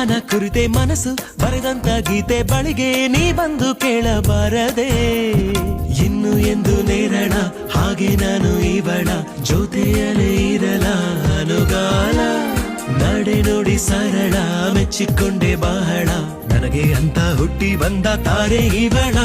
ಜೀವನ ಕುರಿತೆ ಮನಸ್ಸು ಬರೆದಂತ ಗೀತೆ ಬಳಿಗೆ ನೀ ಬಂದು ಕೇಳಬಾರದೆ. ಇನ್ನು ಎಂದು ನೇರಳ ಹಾಗೆ ನಾನು ಇವಳ ಜೊತೆಯಲೇ ಇರಲ ಅನುಗಾಲ. ನಡೆ ನೋಡಿ ಸರಳ ಮೆಚ್ಚಿಕೊಂಡೆ ಬಹಳ, ನನಗೆ ಅಂತ ಹುಟ್ಟಿ ಬಂದ ತಾರೆ ಇವಳ.